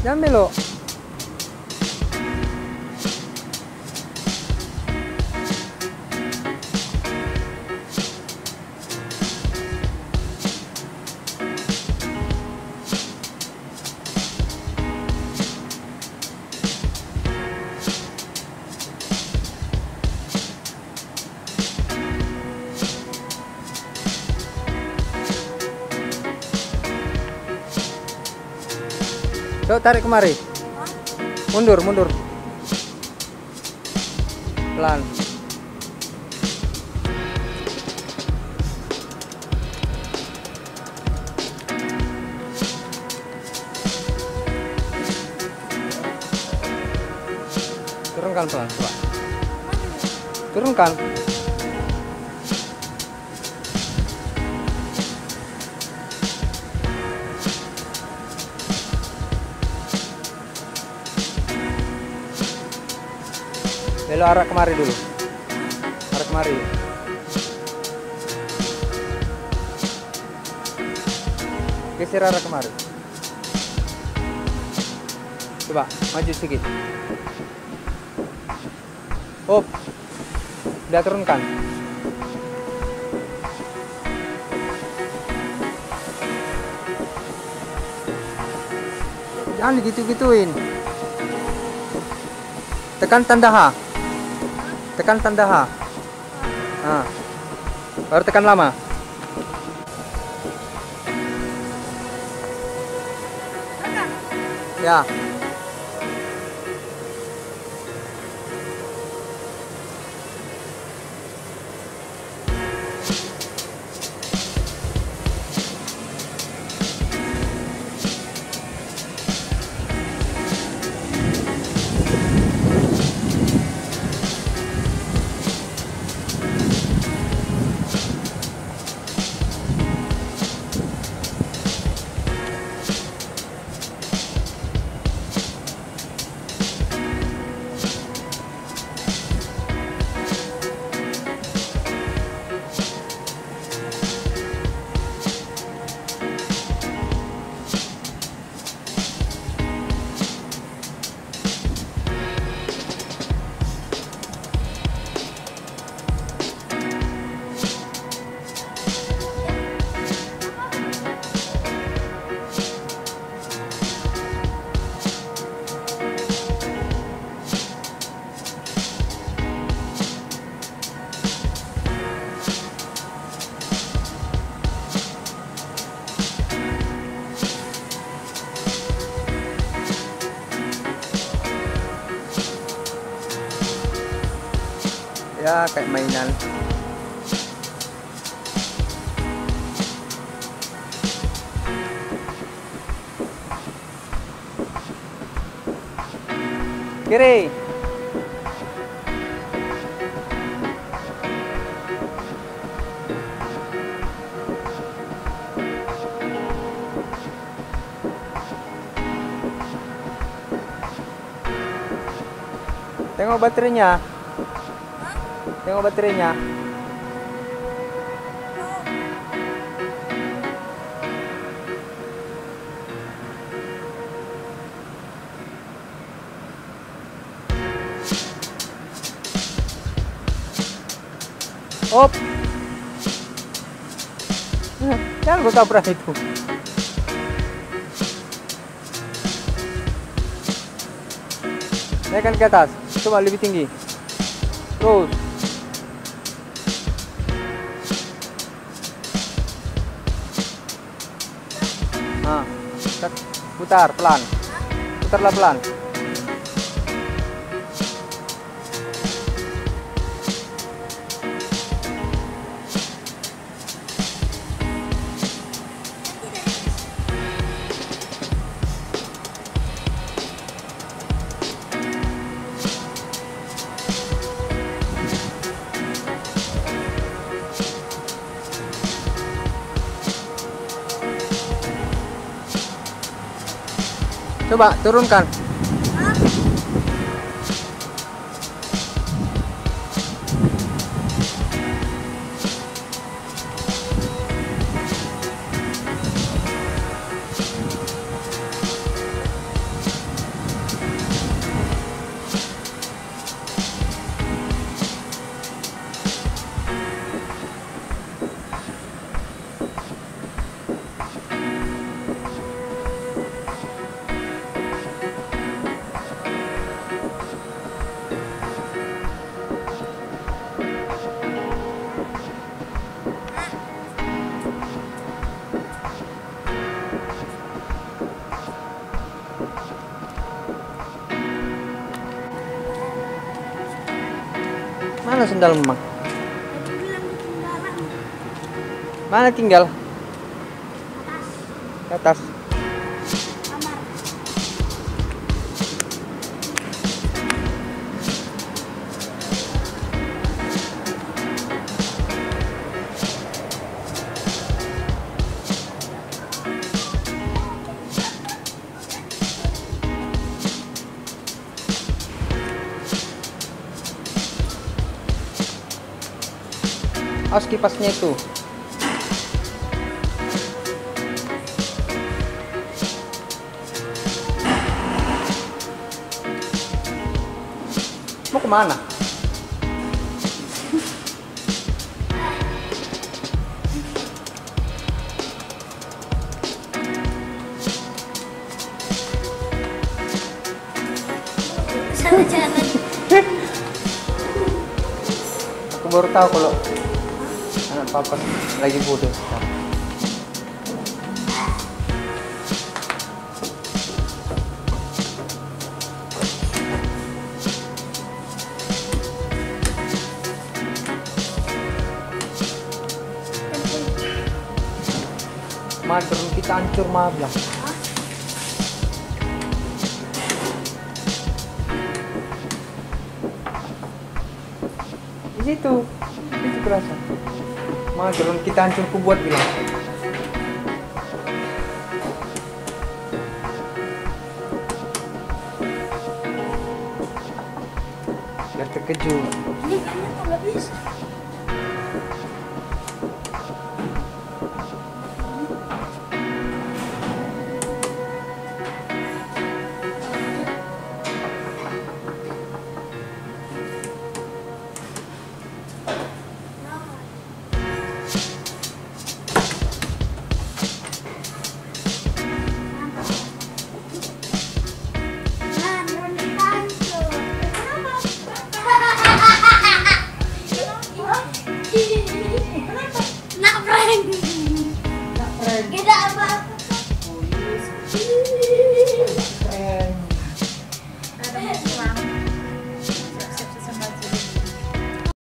Jangan belok. Coba tarik kemari. Mundur, mundur. Pelan. Turunkan pelan, coba. Turunkan. Belok arah kemari dulu. Arah kemari. Geser arah kemari. Coba maju sedikit. Up. Udah turunkan. Jangan gitu-gituin. Tekan tanda H. Tekan tanda H. Nah, baru tekan lama. Ya. Ya, kayak mainan. Kiri. Tengok baterainya. Tengok baterainya. Op. Jangan gue tabrak itu. Naikkan ke atas. Coba lebih tinggi. Terus. Nah, putar pelan. Putarlah pelan. Coba turunkan. Mana sendal Memang? Tadi bilang ketinggalan. Mana tinggal? Atas Ke atas. kamar. Awas kipasnya itu. Mau kemana? Sana jalan. Aku baru tahu kalau anak papa lagi bodoh sekarang. Mager kita hancur mablah. Di situ, itu kerasa. Mager kita hancur ku buat bilang. Biar terkejut. Ini kayaknya kok nggak bisa.